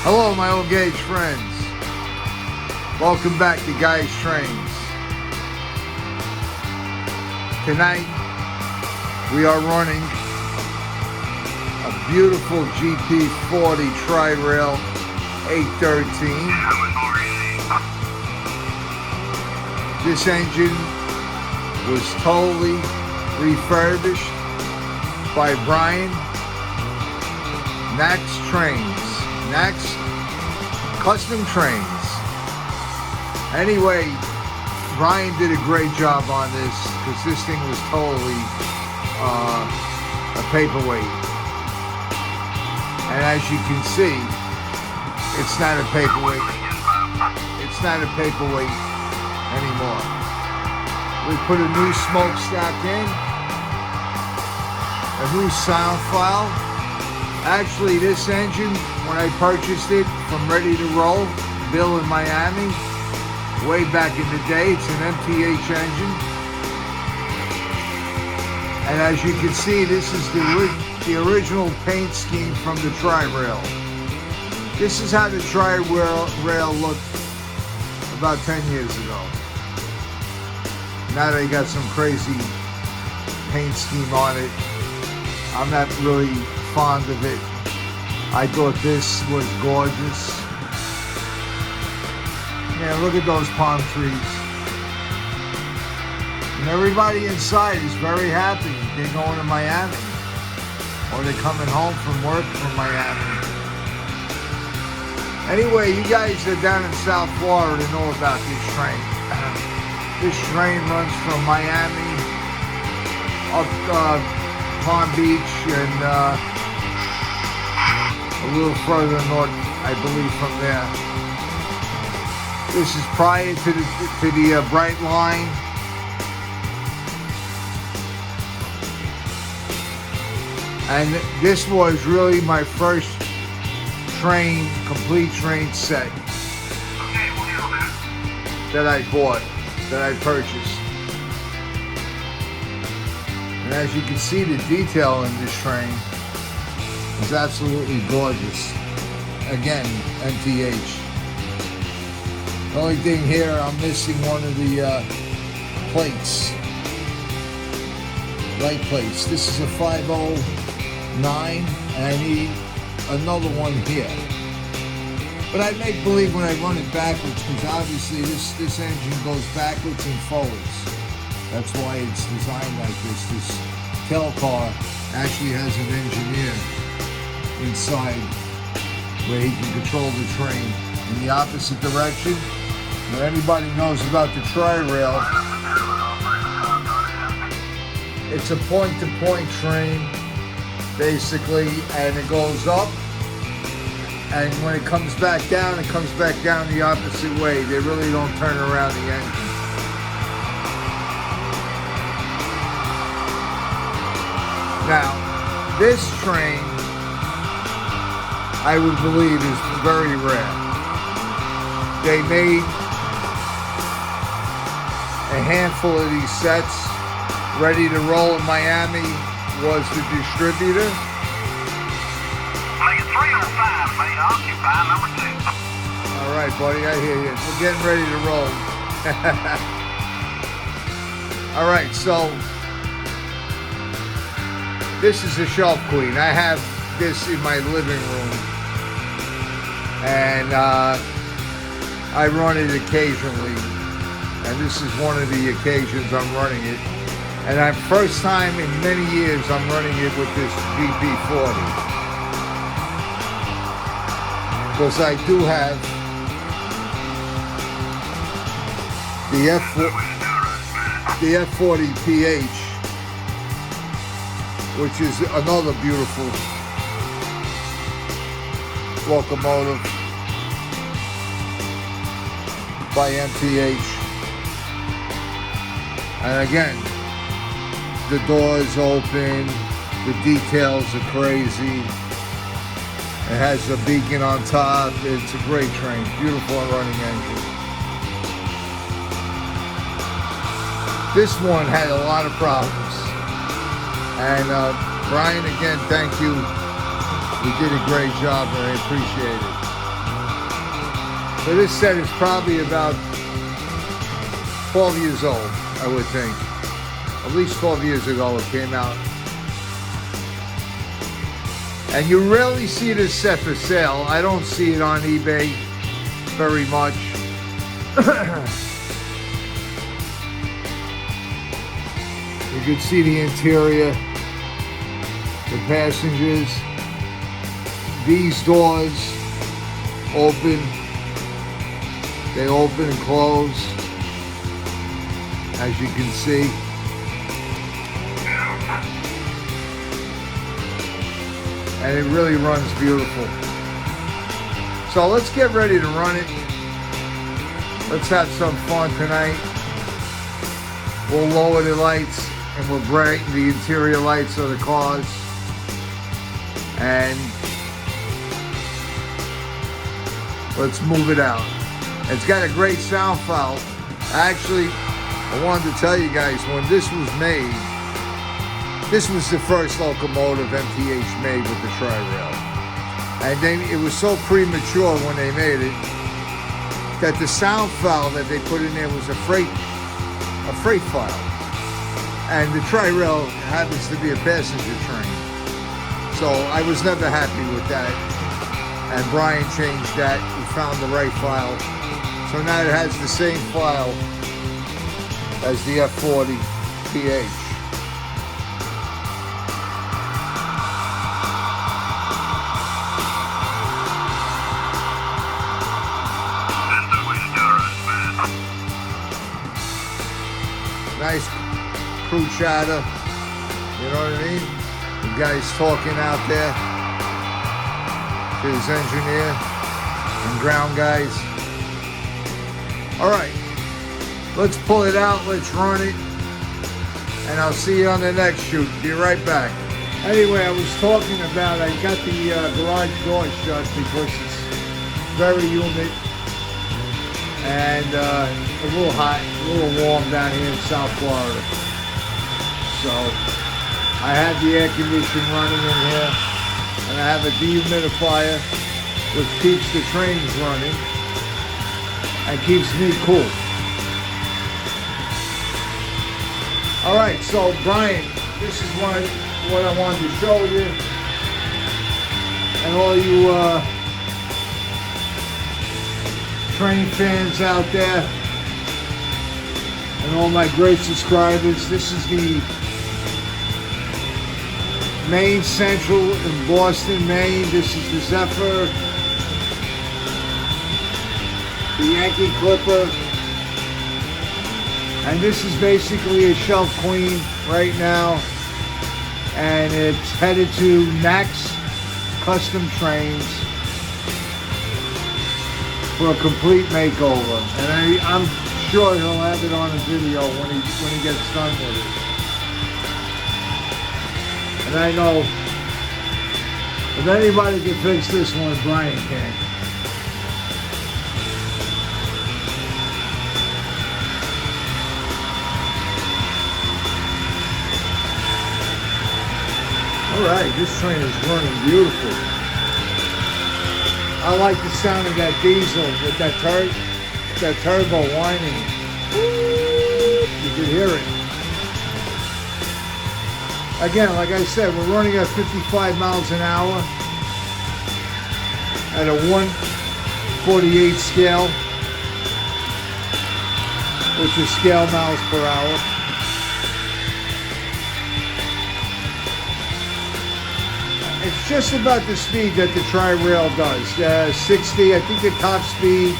Hello, my old gauge friends. Welcome back to Guys Trains. Tonight, we are running a beautiful GP40 Tri-Rail 813. This engine was totally refurbished by Brian Nax Trains. Nax Custom Trains. Anyway, Brian did a great job on this because this thing was totally a paperweight. And as you can see, it's not a paperweight. It's not a paperweight anymore. We put a new smokestack in, a new sound file. Actually, this engine, when I purchased it from Ready to Roll, Bill in Miami, way back in the day, it's an MTH engine. And as you can see, this is the original paint scheme from the Tri-Rail. This is how the Tri-Rail looked about 10 years ago. Now they got some crazy paint scheme on it. I'm not really fond of it. I thought this was gorgeous. Man, look at those palm trees. And everybody inside is very happy. They're going to Miami. Or they're coming home from work from Miami. Anyway, you guys that are down in South Florida know about this train. This train runs from Miami up Palm Beach and a little further north, I believe, from there. This is prior to the Bright Line. And this was really my first train, complete train set that I bought, that I purchased. And as you can see, the detail in this train is absolutely gorgeous. Again, MTH. The only thing here, I'm missing one of the plates. Light plates. This is a 509, and I need another one here. But I make believe when I run it backwards, because obviously this engine goes backwards and forwards. That's why it's designed like this. This tail car actually has an engineer inside where he can control the train in the opposite direction. Now, anybody knows about the Tri-Rail, it's a point-to-point train, basically, and it goes up, and when it comes back down, it comes back down the opposite way. They really don't turn around the engine. Now, this train, I would believe, is very rare. They made a handful of these sets. Ready to Roll in Miami was the distributor. Make it 305, mate. Occupy number 2. All right, buddy, I hear you. We're getting ready to roll. All right, so this is a Shelf Queen. I have this in my living room, and I run it occasionally, and this is one of the occasions I'm running it. And first time in many years I'm running it with this GP40. Because I do have the F40 PH, which is another beautiful locomotive by MTH. And again, the doors open, the details are crazy. It has a beacon on top. It's a great train, beautiful running engine. This one had a lot of problems. And Brian, again, thank you. You did a great job and I appreciate it. So this set is probably about 12 years old, I would think. At least 12 years ago it came out. And you rarely see this set for sale. I don't see it on eBay very much. You can see the interior, the passengers. These doors open. They open and close, as you can see. And it really runs beautiful. So let's get ready to run it. Let's have some fun tonight. We'll lower the lights and we'll brighten the interior lights of the cars. And let's move it out. It's got a great sound file. Actually, I wanted to tell you guys, when this was made, this was the first locomotive MTH made with the Tri-Rail. And it was so premature when they made it that the sound file that they put in there was a freight file. And the Tri-Rail happens to be a passenger train. So I was never happy with that. And Brian changed that. He found the right file. So now it has the same file as the F40 PH. Nice crew chatter, you know what I mean? The guy's talking out there to his engineer and ground guys. All right, let's pull it out, let's run it, and I'll see you on the next shoot. Be right back. Anyway, I was talking about, I got the garage door shut because it's very humid and a little hot, a little warm down here in South Florida. So I have the air conditioning running in here, and I have a dehumidifier which keeps the trains running and keeps me cool. All right, so Brian, this is what I wanted to show you, and all you train fans out there, and all my great subscribers. This is the Maine Central in Boston, Maine. This is the Zephyr, the Yankee Clipper, and this is basically a shelf queen right now, and it's headed to Nax Custom Trains for a complete makeover, and I'm sure he'll have it on a video when he gets done with it. And I know if anybody can fix this one, Brian can. All right, this train is running beautiful. I like the sound of that diesel with that turbo whining. You can hear it. Again, like I said, we're running at 55 miles an hour at a 1/48 scale, which is scale miles per hour. It's just about the speed that the Tri-Rail does. 60, I think the top speed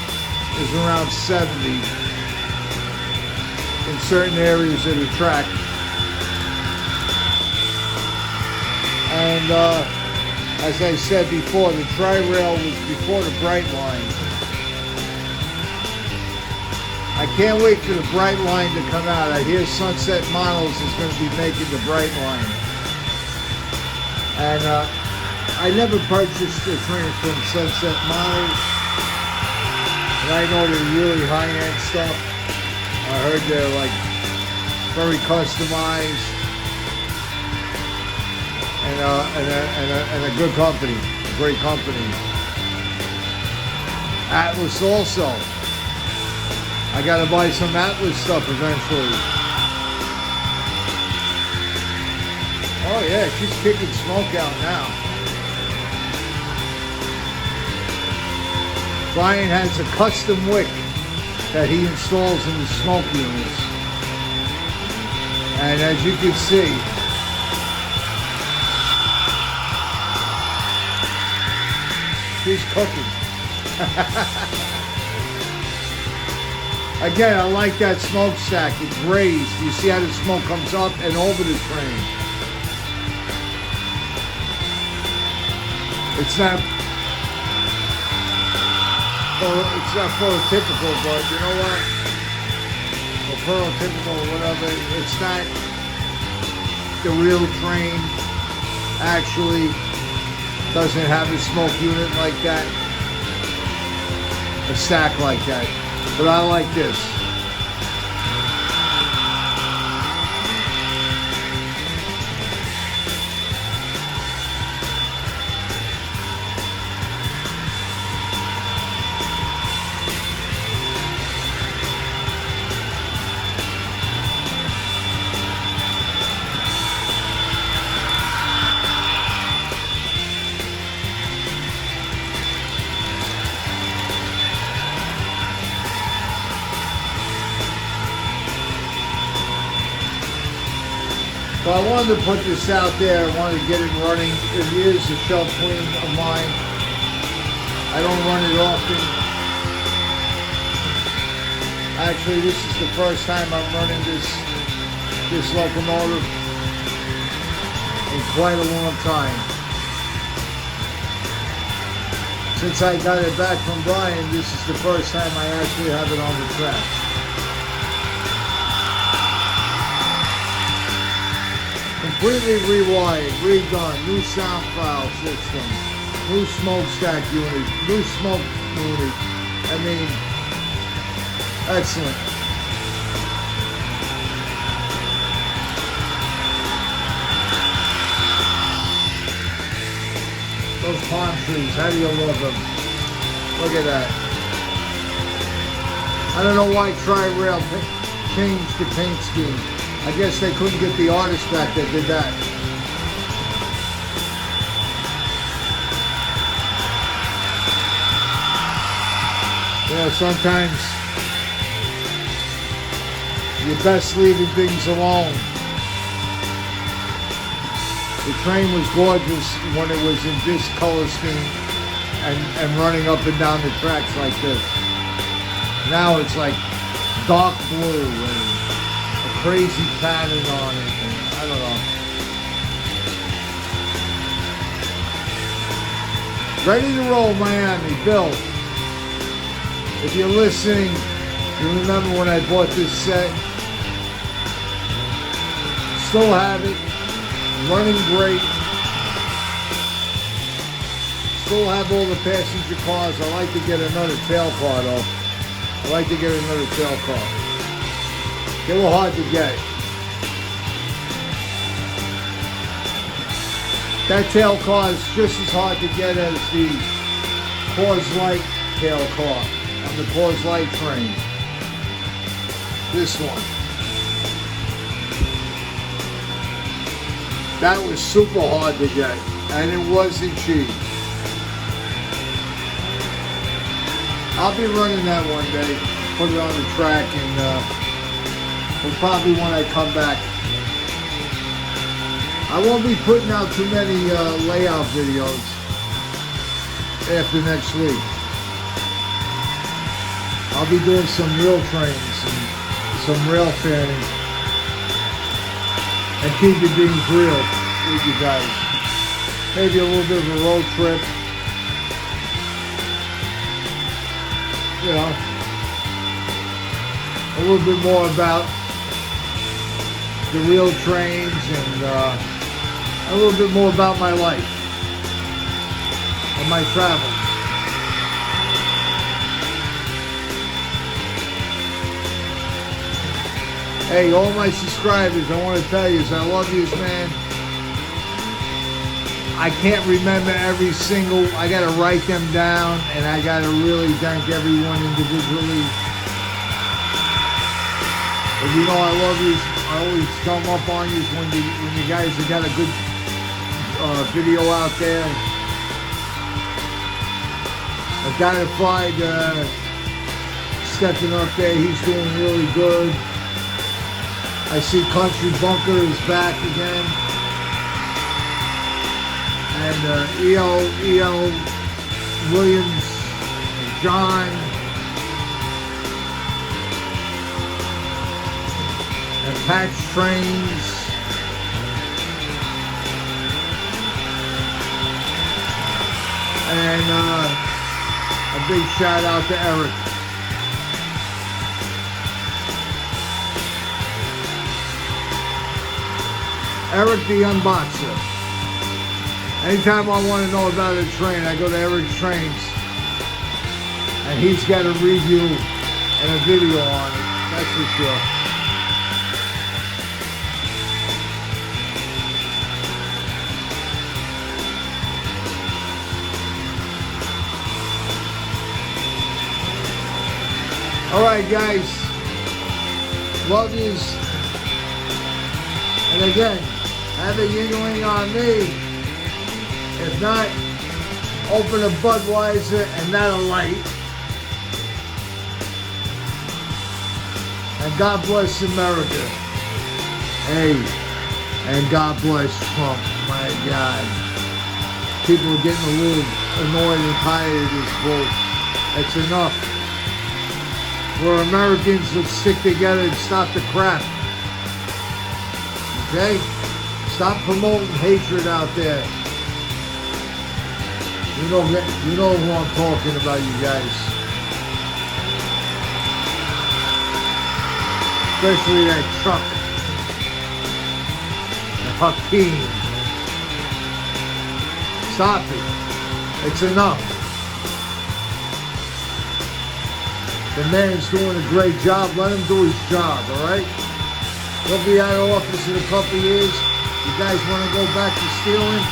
is around 70 in certain areas of the track. And as I said before, the Tri-Rail was before the Brightline. I can't wait for the Brightline to come out. I hear Sunset Models is going to be making the Brightline. And I never purchased a train from Sunset Models. And I know they're really high-end stuff. I heard they're like very customized. And a good company, a great company. Atlas also. I gotta buy some Atlas stuff eventually. Oh yeah, she's kicking smoke out now. Brian has a custom wick that he installs in the smoke units. And as you can see, she's cooking. Again, I like that smokestack. It's raised. You see how the smoke comes up and over the train. It's not prototypical, but you know what? Or prototypical or whatever. It's not the real train. Actually, doesn't have a smoke unit like that. A stack like that. But I like this. So I wanted to put this out there. I wanted to get it running. It is a shelf queen of mine. I don't run it often. Actually, this is the first time I'm running this locomotive in quite a long time. Since I got it back from Brian, this is the first time I actually have it on the track. Completely rewired, redone, new sound file system, new smokestack unit, new smoke unit. I mean, excellent. Those palm trees, how do you love them? Look at that. I don't know why Tri-Rail changed the paint scheme. I guess they couldn't get the artist back that did that. You know, sometimes you're best leaving things alone. The train was gorgeous when it was in this color scheme and running up and down the tracks like this. Now it's like dark blue and crazy pattern on it, and I don't know. Ready to roll, Miami. Bill, if you're listening, you remember when I bought this set. Still have it. Running great. Still have all the passenger cars. I like to get another tail car, though. I like to get another tail car. They were hard to get. That tail car is just as hard to get as the Coors Light tail car on the Coors Light train. This one. That was super hard to get, and it wasn't cheap. I'll be running that one day, put it on the track, and well, probably when I come back. I won't be putting out too many layout videos after next week. I'll be doing some real trains and some rail fanning and keeping things real with you guys. Maybe a little bit of a road trip. You know, a little bit more about the real trains and a little bit more about my life and my travels. Hey, all my subscribers, I want to tell you, I love you, man. I can't remember every single, I gotta write them down, and I gotta really thank everyone individually. But you know I love you. I always come up on you when you guys have got a good video out there. A guy that flied stepping up there, he's doing really good. I see Country Bunker is back again. And E.L. Williams, John, and Patch Trains. And a big shout out to Eric. Eric the Unboxer. Anytime I want to know about a train, I go to Eric Trains. And he's got a review and a video on it, that's for sure. Alright guys, love yous. And again, have a Yingling on me. If not, open a Budweiser and not a light. And God bless America. Hey, and God bless Trump, my God. People are getting a little annoyed and tired of this bull. That's enough. We're Americans, let's stick together and stop the crap. Okay? Stop promoting hatred out there. You know who I'm talking about, you guys. Especially that Chuck. And Hakeem. Stop it. It's enough. The man's doing a great job. Let him do his job, alright? He'll be out of office in a couple years. You guys want to go back to stealing?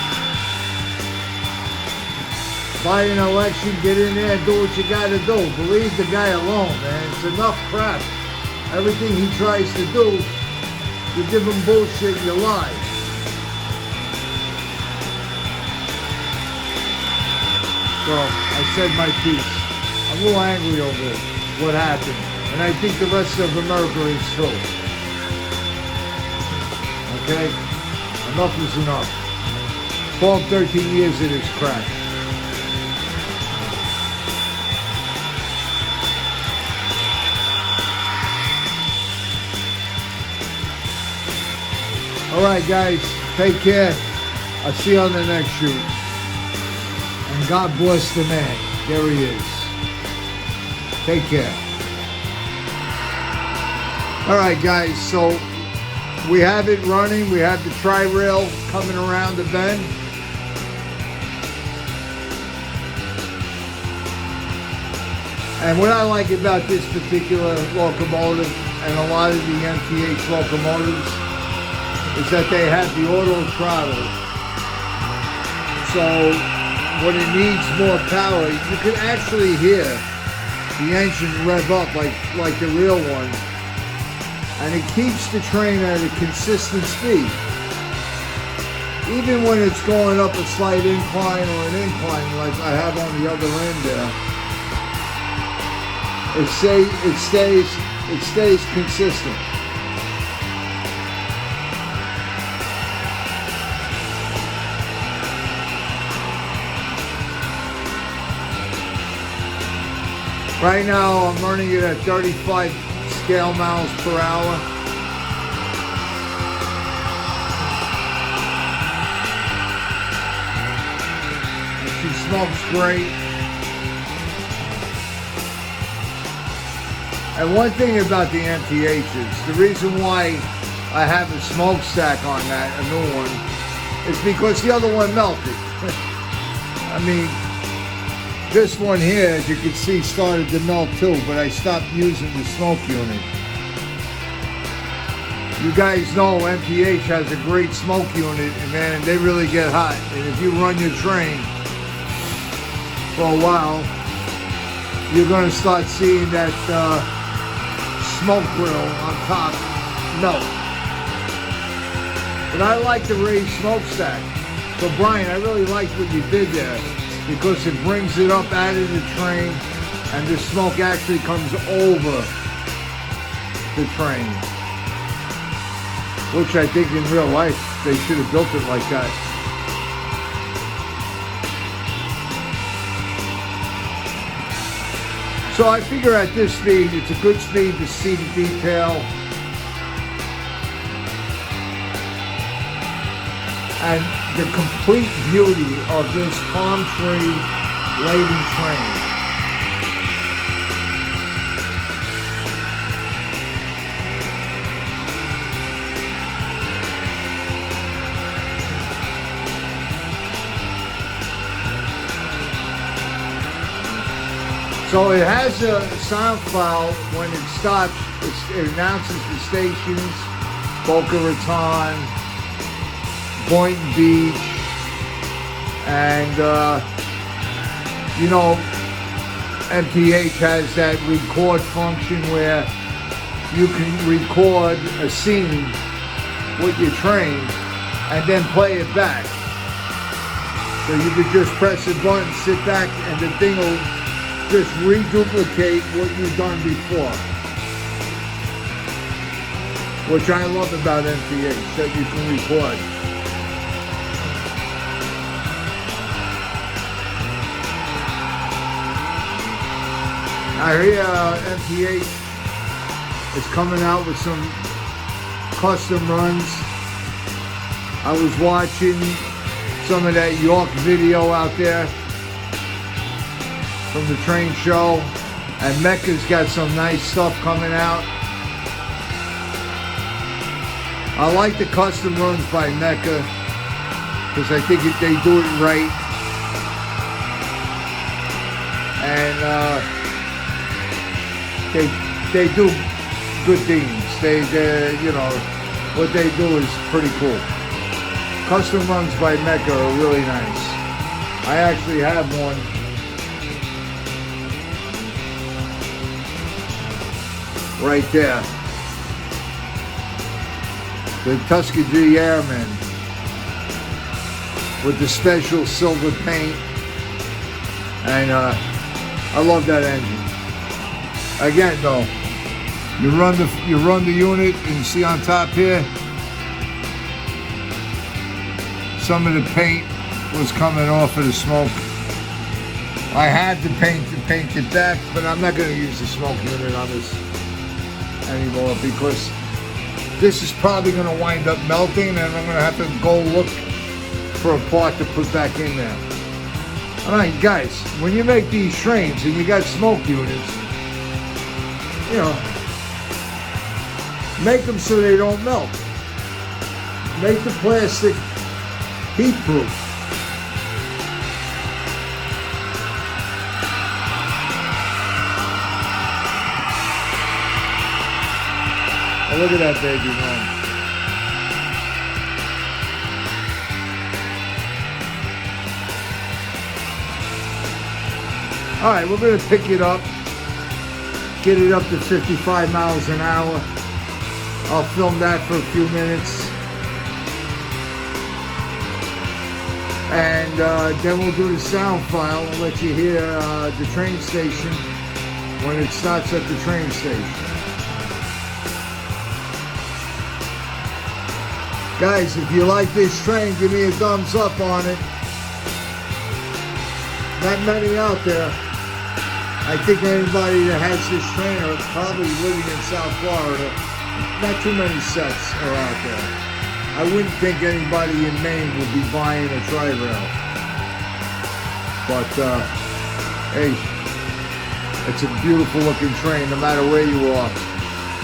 Buy an election, get in there and do what you got to do. Believe the guy alone, man. It's enough crap. Everything he tries to do, you give him bullshit and you lie. So, I said my piece. I'm a little angry over what happened. And I think the rest of America is too. Okay? Enough is enough. 12, 13 years of this crap. Alright guys, take care. I'll see you on the next shoot. And God bless the man. There he is. Take care. Alright guys, so we have it running. We have the tri-rail coming around the bend. And what I like about this particular locomotive and a lot of the MTH locomotives is that they have the auto throttle. So when it needs more power, you can actually hear the engine rev up like the real one. And it keeps the train at a consistent speed. Even when it's going up a slight incline or an incline like I have on the other end there, it stays consistent. Right now I'm running it at 35 scale miles per hour. And she smokes great. And one thing about the MTHs, the reason why I have a smokestack on that, a new one, is because the other one melted. I mean, this one here, as you can see, started to melt too, but I stopped using the smoke unit. You guys know MPH has a great smoke unit, and man, they really get hot. And if you run your train for a while, you're gonna start seeing that smoke grill on top melt. But I like the raised smokestack. So Brian, I really liked what you did there because it brings it up out of the train and the smoke actually comes over the train. Which I think in real life, they should have built it like that. So I figure at this speed, it's a good speed to see the detail. And the complete beauty of this palm tree laden train. So it has a sound file when it stops. It announces the stations, Boca Raton, Boynton Beach, and you know, MPH has that record function where you can record a scene with your train and then play it back. So you could just press a button, sit back, and the thing will just reduplicate what you've done before. Which I love about MPH, that you can record. I hear MPH is coming out with some custom runs. I was watching some of that York video out there from the train show, and Mecca's got some nice stuff coming out. I like the custom runs by Mecca because I think they do it right, and they do good things. They you know, what they do is pretty cool. Custom runs by Mecca are really nice. I actually have one. Right there. The Tuskegee Airmen with the special silver paint. And I love that engine. Again though, you run the unit and you see on top here, some of the paint was coming off of the smoke. I had to paint it back, but I'm not going to use the smoke unit on this anymore because this is probably going to wind up melting and I'm going to have to go look for a part to put back in there. Alright guys, when you make these trains and you got smoke units, you know, make them so they don't melt. Make the plastic heat proof. Oh, look at that baby run. All right, we're going to pick it up, get it up to 55 miles an hour. I'll film that for a few minutes. And then we'll do the sound file and let you hear the train station when it starts at the train station. Guys, if you like this train, give me a thumbs up on it. Not many out there. I think anybody that has this train are probably living in South Florida. Not too many sets are out there. I wouldn't think anybody in Maine would be buying a tri-rail. But, hey, it's a beautiful looking train no matter where you are.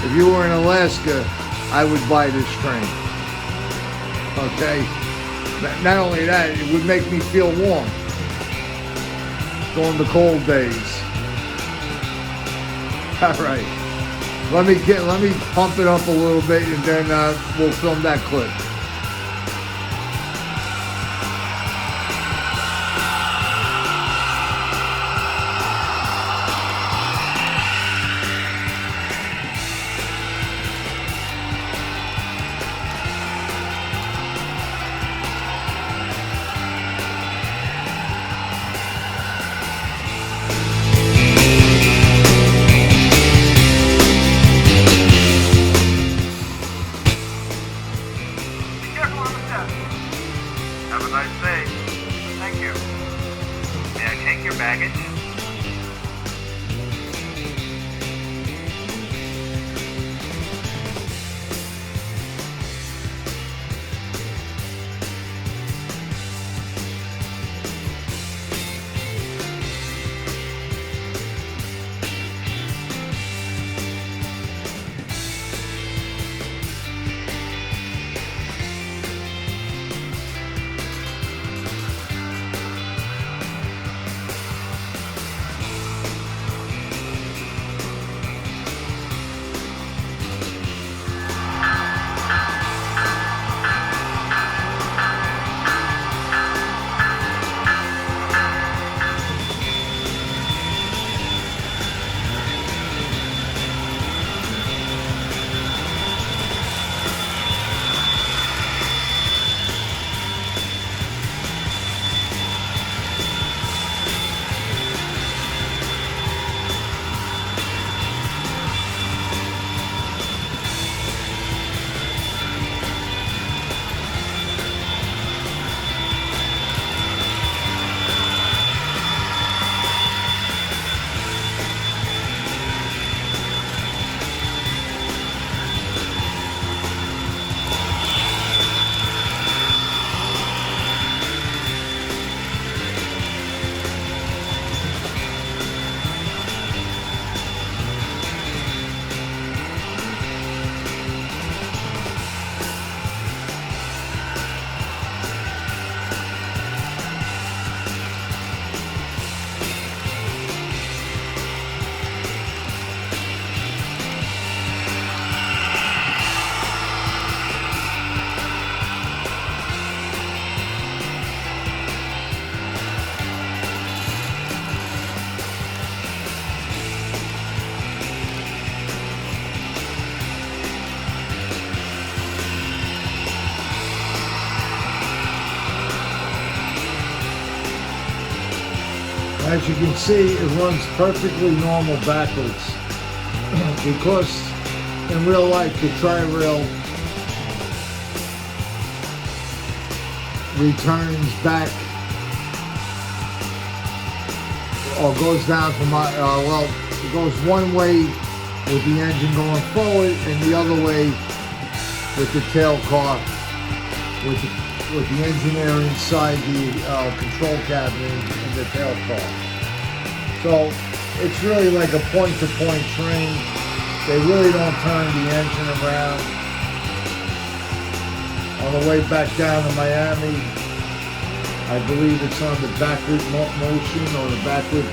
If you were in Alaska, I would buy this train. Okay? Not only that, it would make me feel warm during the cold days. All right. Let me pump it up a little bit, and then we'll film that clip. Have a nice day. Thank you. May I take your baggage? As you can see, it runs perfectly normal backwards because in real life the tri-rail returns back or goes down from well, it goes one way with the engine going forward and the other way with the tail car with the engineer inside the control cabinet in the tail car. So it's really like a point-to-point train. They really don't turn the engine around. On the way back down to Miami, I believe it's on the backward motion or the backward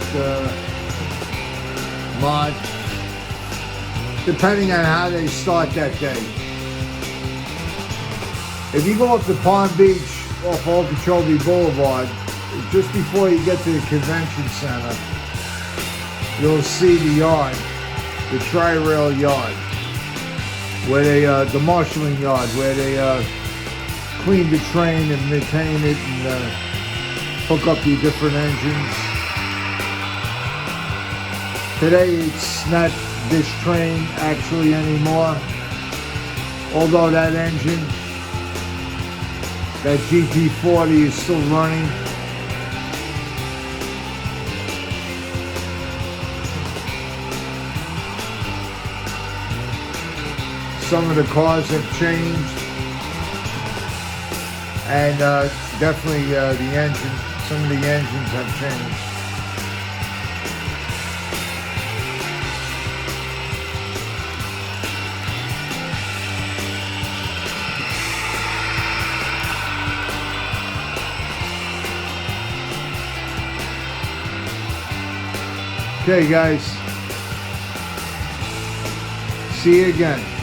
mod, depending on how they start that day. If you go up to Palm Beach off Okeechobee Boulevard, just before you get to the convention center, you'll see the yard, the tri-rail yard, where they, the marshalling yard, where they clean the train and maintain it and hook up the different engines. Today it's not this train actually anymore, although that engine, that GT40 is still running. Some of the cars have changed, and definitely the engine, some of the engines have changed. Okay, guys. See you again.